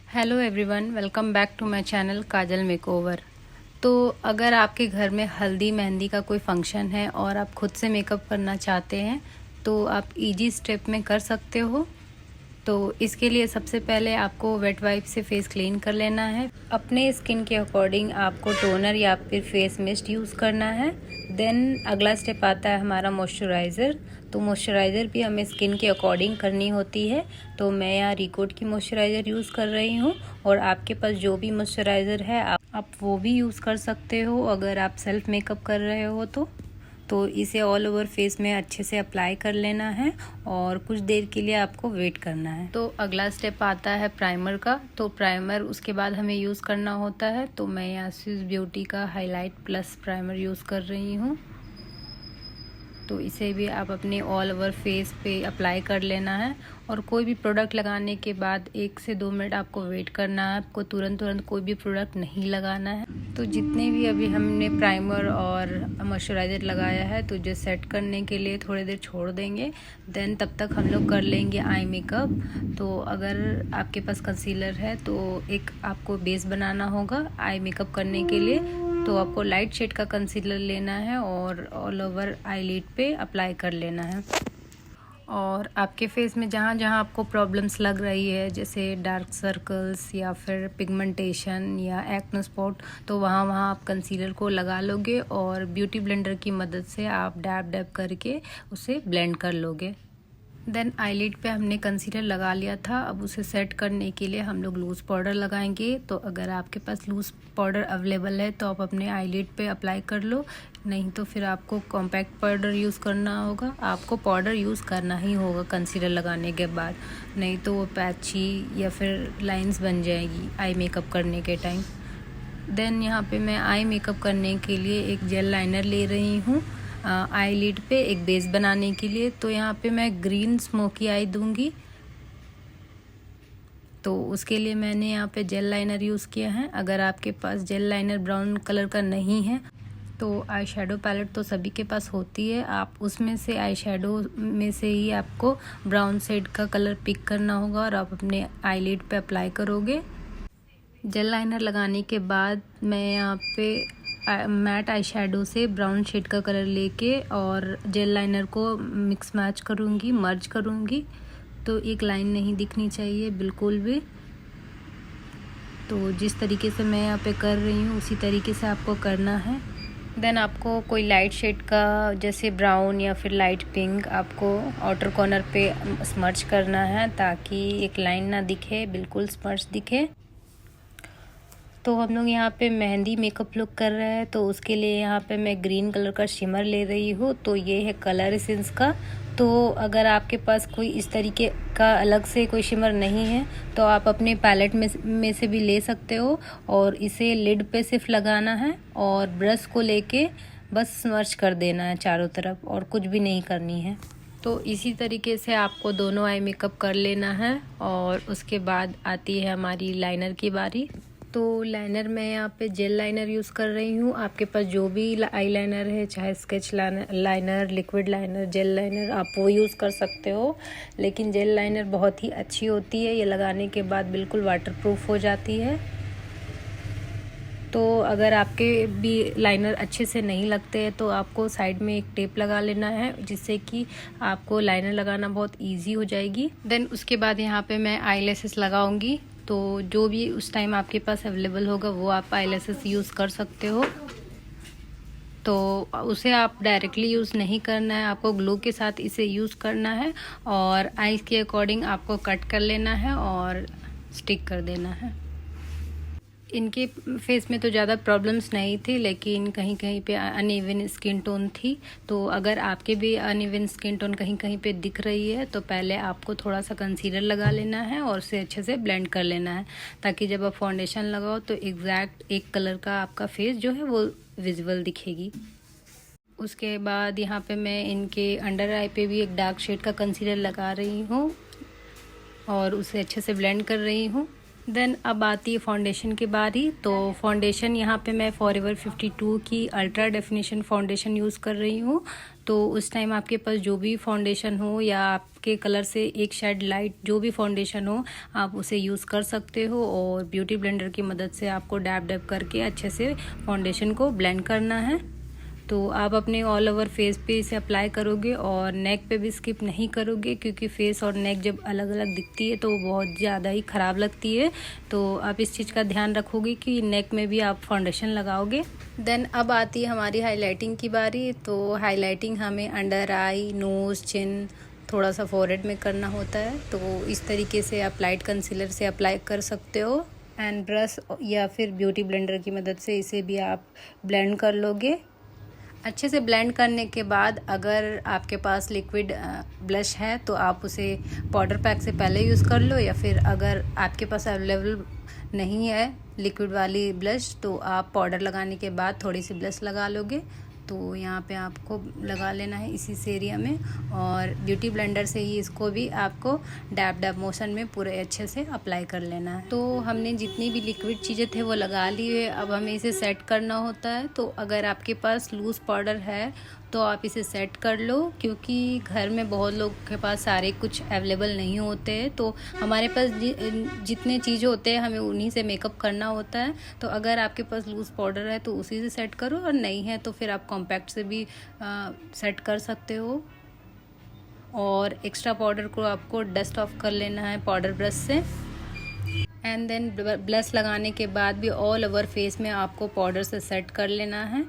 Hello everyone, welcome back to my channel Kajal makeover. तो अगर आपके घर में हल्दी मेहंदी का कोई फंक्शन है और आप खुद से मेकअप करना चाहते हैं तो आप इजी स्टेप में कर सकते हो। तो इसके लिए सबसे पहले आपको वेट वाइप से फेस क्लीन कर लेना है। अपने स्किन के अकॉर्डिंग आपको टोनर या फिर फेस मिस्ट यूज़ करना है। देन अगला स्टेप आता है हमारा मॉइस्चराइज़र। तो मॉइस्चराइज़र भी हमें स्किन के अकॉर्डिंग करनी होती है। तो मैं यहाँ रिकोड की मॉइस्चराइज़र यूज़ कर रही हूँ और आपके पास जो भी मॉइस्चराइज़र है आप वो भी यूज़ कर सकते हो अगर आप सेल्फ मेकअप कर रहे हो तो इसे ऑल ओवर फेस में अच्छे से अप्लाई कर लेना है और कुछ देर के लिए आपको वेट करना है। तो अगला स्टेप आता है प्राइमर का। तो प्राइमर उसके बाद हमें यूज़ करना होता है। तो मैं यहाँ स्विस ब्यूटी का हाईलाइट प्लस प्राइमर यूज़ कर रही हूँ। तो इसे भी आप अपने ऑल ओवर फेस पे अप्लाई कर लेना है और कोई भी प्रोडक्ट लगाने के बाद 1 से 2 मिनट आपको वेट करना है। आपको तुरंत कोई भी प्रोडक्ट नहीं लगाना है। तो जितने भी अभी हमने प्राइमर और मॉइस्चराइज़र लगाया है तो जो सेट करने के लिए थोड़ी देर छोड़ देंगे। देन तब तक हम लोग कर लेंगे आई मेकअप। तो अगर आपके पास कंसीलर है तो एक आपको बेस बनाना होगा आई मेकअप करने के लिए। तो आपको लाइट शेड का कंसीलर लेना है और ऑल ओवर आईलिड पे अप्लाई कर लेना है। और आपके फेस में जहाँ जहाँ आपको प्रॉब्लम्स लग रही है जैसे डार्क सर्कल्स या फिर पिगमेंटेशन या एक्ने स्पॉट तो वहाँ वहाँ आप कंसीलर को लगा लोगे और ब्यूटी ब्लेंडर की मदद से आप डैब डैब करके उसे ब्लेंड कर लोगे। देन आईलिड पे हमने कंसीलर लगा लिया था। अब उसे सेट करने के लिए हम लोग लूज़ पाउडर लगाएंगे। तो अगर आपके पास लूज़ पाउडर अवेलेबल है तो आप अपने आईलिड पे अप्लाई कर लो, नहीं तो फिर आपको कॉम्पैक्ट पाउडर यूज़ करना होगा। आपको पाउडर यूज़ करना ही होगा कंसीलर लगाने के बाद, नहीं तो वो पैची या फिर लाइंस बन जाएगी आई मेकअप करने के टाइम। देन यहाँ पे मैं आई मेकअप करने के लिए एक जेल लाइनर ले रही हूँ आई लिड पे एक बेस बनाने के लिए। तो यहाँ पे मैं ग्रीन स्मोकी आई दूंगी। तो उसके लिए मैंने यहाँ पे जेल लाइनर यूज़ किया है। अगर आपके पास जेल लाइनर ब्राउन कलर का नहीं है तो आई शेडो पैलेट तो सभी के पास होती है। आप उसमें से आई शेडो में से ही आपको ब्राउन शेड का कलर पिक करना होगा और आप अपने आई लिड पे अप्लाई करोगे। जेल लाइनर लगाने के बाद मैं यहाँ पे मैट आई शेडो से ब्राउन शेड का कलर लेके और जेल लाइनर को मिक्स मैच करूँगी, मर्ज करूँगी। तो एक लाइन नहीं दिखनी चाहिए बिल्कुल भी। तो जिस तरीके से मैं यहाँ पे कर रही हूँ उसी तरीके से आपको करना है। देन आपको कोई लाइट शेड का जैसे ब्राउन या फिर लाइट पिंक आपको आउटर कॉर्नर पे स्मर्च करना है ताकि एक लाइन ना दिखे, बिल्कुल स्मर्च दिखे। तो हम लोग यहाँ पे मेहंदी मेकअप लुक कर रहे हैं तो उसके लिए यहाँ पे मैं ग्रीन कलर का शिमर ले रही हूँ। तो ये है कलर एसेंस का। तो अगर आपके पास कोई इस तरीके का अलग से कोई शिमर नहीं है तो आप अपने पैलेट में से भी ले सकते हो और इसे लिड पे सिर्फ लगाना है और ब्रश को लेके बस स्मर्च कर देना है चारों तरफ और कुछ भी नहीं करनी है। तो इसी तरीके से आपको दोनों आई मेकअप कर लेना है और उसके बाद आती है हमारी लाइनर की बारी। तो लाइनर मैं यहाँ पे जेल लाइनर यूज़ कर रही हूँ। आपके पास जो भी आई लाइनर है, चाहे sketch liner, liquid liner, jail liner, आप वो यूज़ कर सकते हो। लेकिन जेल लाइनर बहुत ही अच्छी होती है, ये लगाने के बाद बिल्कुल वाटरप्रूफ हो जाती है। तो अगर आपके भी लाइनर अच्छे से नहीं लगते हैं तो आपको साइड में एक टेप लगा लेना है जिससे कि आपको लाइनर लगाना बहुत ईजी हो जाएगी। देन उसके बाद यहाँ पे मैं आई लैशेस लगाऊंगी। तो जो भी उस टाइम आपके पास अवेलेबल होगा वो आप आई लैशेस यूज़ कर सकते हो। तो उसे आप डायरेक्टली यूज़ नहीं करना है, आपको ग्लू के साथ इसे यूज़ करना है और आइज़ के अकॉर्डिंग आपको कट कर लेना है और स्टिक कर देना है। इनके फेस में तो ज़्यादा प्रॉब्लम्स नहीं थी लेकिन कहीं कहीं पे अनइवन स्किन टोन थी। तो अगर आपके भी अनइवन स्किन टोन कहीं कहीं पे दिख रही है तो पहले आपको थोड़ा सा कंसीलर लगा लेना है और उसे अच्छे से ब्लेंड कर लेना है ताकि जब आप फाउंडेशन लगाओ तो एग्जैक्ट एक कलर का आपका फेस जो है वो विजिबल दिखेगी। उसके बाद यहाँ पे मैं इनके अंडर आई पे भी एक डार्क शेड का कंसीलर लगा रही हूँ और उसे अच्छे से ब्लेंड कर रही हूँ। देन अब आती है फाउंडेशन की बारी। तो फाउंडेशन यहाँ पे मैं फॉरएवर 52 की अल्ट्रा डेफिनेशन फाउंडेशन यूज़ कर रही हूँ। तो उस टाइम आपके पास जो भी फाउंडेशन हो या आपके कलर से एक शेड लाइट जो भी फाउंडेशन हो आप उसे यूज़ कर सकते हो, और ब्यूटी ब्लेंडर की मदद से आपको डैब डैब करके अच्छे से फाउंडेशन को ब्लेंड करना है। तो आप अपने ऑल ओवर फेस पे इसे अप्लाई करोगे और नेक पे भी स्किप नहीं करोगे, क्योंकि फेस और नेक जब अलग अलग दिखती है तो वो बहुत ज़्यादा ही ख़राब लगती है। तो आप इस चीज़ का ध्यान रखोगे कि नेक में भी आप फाउंडेशन लगाओगे। देन अब आती है हमारी हाइलाइटिंग की बारी। तो हाइलाइटिंग हमें अंडर आई, नोज़, चिन, थोड़ा सा फोरहेड में करना होता है। तो इस तरीके से आप लाइट कंसीलर से अप्लाई कर सकते हो, एंड ब्रश या फिर ब्यूटी ब्लेंडर की मदद से इसे भी आप ब्लेंड कर लोगे। अच्छे से ब्लेंड करने के बाद अगर आपके पास लिक्विड ब्लश है तो आप उसे पाउडर पैक से पहले यूज़ कर लो, या फिर अगर आपके पास अवेलेबल नहीं है लिक्विड वाली ब्लश तो आप पाउडर लगाने के बाद थोड़ी सी ब्लश लगा लोगे। तो यहाँ पे आपको लगा लेना है इसी से एरिया में, और ब्यूटी ब्लेंडर से ही इसको भी आपको डैब डैब मोशन में पूरे अच्छे से अप्लाई कर लेना है। तो हमने जितनी भी लिक्विड चीज़ें थे वो लगा ली है, अब हमें इसे सेट करना होता है। तो अगर आपके पास लूज़ पाउडर है तो आप इसे सेट कर लो, क्योंकि घर में बहुत लोग के पास सारे कुछ अवेलेबल नहीं होते हैं। तो हमारे पास जितने चीज़ होते हैं हमें उन्हीं से मेकअप करना होता है। तो अगर आपके पास लूज़ पाउडर है तो उसी से सेट करो, और नहीं है तो फिर आप कॉम्पैक्ट से भी सेट कर सकते हो। और एक्स्ट्रा पाउडर को आपको डस्ट ऑफ कर लेना है पाउडर ब्रश से। एंड देन ब्लश लगाने के बाद भी ऑल ओवर फेस में आपको पाउडर से सेट कर लेना है।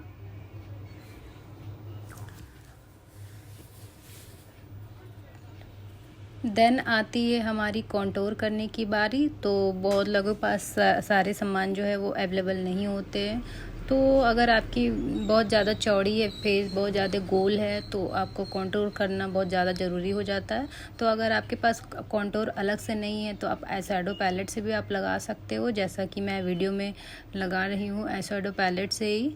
देन आती है हमारी कॉन्टोर करने की बारी। तो बहुत लोगों के पास सारे सामान जो है वो अवेलेबल नहीं होते हैं। तो अगर आपकी बहुत ज़्यादा चौड़ी है, फेस बहुत ज़्यादा गोल है, तो आपको कॉन्टोर करना बहुत ज़्यादा ज़रूरी हो जाता है। तो अगर आपके पास कॉन्टोर अलग से नहीं है तो आप आईशैडो पैलेट से भी आप लगा सकते हो, जैसा कि मैं वीडियो में लगा रही हूँ आईशैडो पैलेट से ही।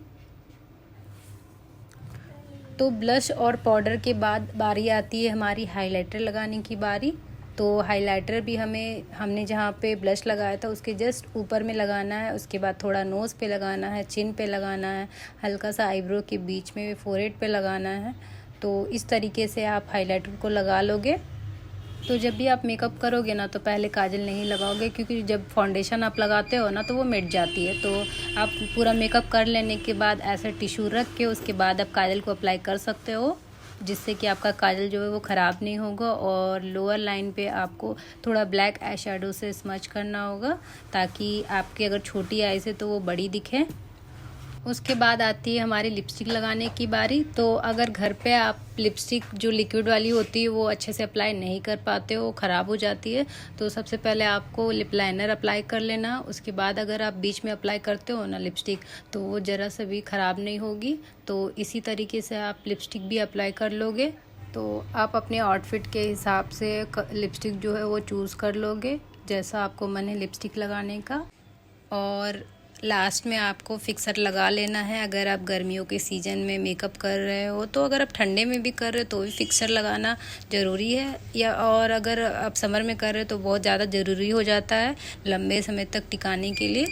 तो ब्लश और पाउडर के बाद बारी आती है हमारी हाइलाइटर लगाने की बारी। तो हाइलाइटर भी हमने जहाँ पे ब्लश लगाया था उसके जस्ट ऊपर में लगाना है, उसके बाद थोड़ा नोज़ पे लगाना है, चिन पे लगाना है, हल्का सा आईब्रो के बीच में फोरहेड पे लगाना है। तो इस तरीके से आप हाइलाइटर को लगा लोगे। तो जब भी आप मेकअप करोगे ना तो पहले काजल नहीं लगाओगे, क्योंकि जब फाउंडेशन आप लगाते हो ना तो वो मिट जाती है। तो आप पूरा मेकअप कर लेने के बाद ऐसा टिश्यू रख के उसके बाद आप काजल को अप्लाई कर सकते हो, जिससे कि आपका काजल जो है वो ख़राब नहीं होगा। और लोअर लाइन पे आपको थोड़ा ब्लैक आई शेडो से स्मच करना होगा, ताकि आपकी अगर छोटी आईज है तो वो बड़ी दिखे। उसके बाद आती है हमारी लिपस्टिक लगाने की बारी। तो अगर घर पे आप लिपस्टिक जो लिक्विड वाली होती है वो अच्छे से अप्लाई नहीं कर पाते हो, ख़राब हो जाती है, तो सबसे पहले आपको लिप लाइनर अप्लाई कर लेना। उसके बाद अगर आप बीच में अप्लाई करते हो ना लिपस्टिक तो वो ज़रा सा भी ख़राब नहीं होगी। तो इसी तरीके से आप लिपस्टिक भी अप्लाई कर लोगे। तो आप अपने आउटफिट के हिसाब से लिपस्टिक जो है वो चूज़ कर लोगे, जैसा आपको मन है लिपस्टिक लगाने का। और लास्ट में आपको फिक्सर लगा लेना है। अगर आप गर्मियों के सीज़न में मेकअप कर रहे हो तो, अगर आप ठंडे में भी कर रहे हो तो भी फिक्सर लगाना ज़रूरी है, या और अगर आप समर में कर रहे हो तो बहुत ज़्यादा ज़रूरी हो जाता है लंबे समय तक टिकाने के लिए।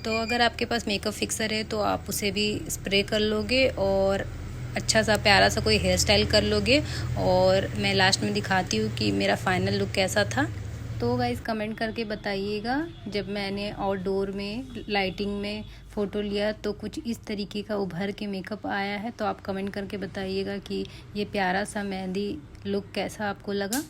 तो अगर आपके पास मेकअप फिक्सर है तो आप उसे भी स्प्रे कर लोगे और अच्छा सा प्यारा सा कोई हेयर स्टाइल कर लोगे। और मैं लास्ट में दिखाती हूँ कि मेरा फाइनल लुक कैसा था। तो गाइस कमेंट करके बताइएगा, जब मैंने आउटडोर में लाइटिंग में फ़ोटो लिया तो कुछ इस तरीके का उभर के मेकअप आया है। तो आप कमेंट करके बताइएगा कि ये प्यारा सा मेहंदी लुक कैसा आपको लगा।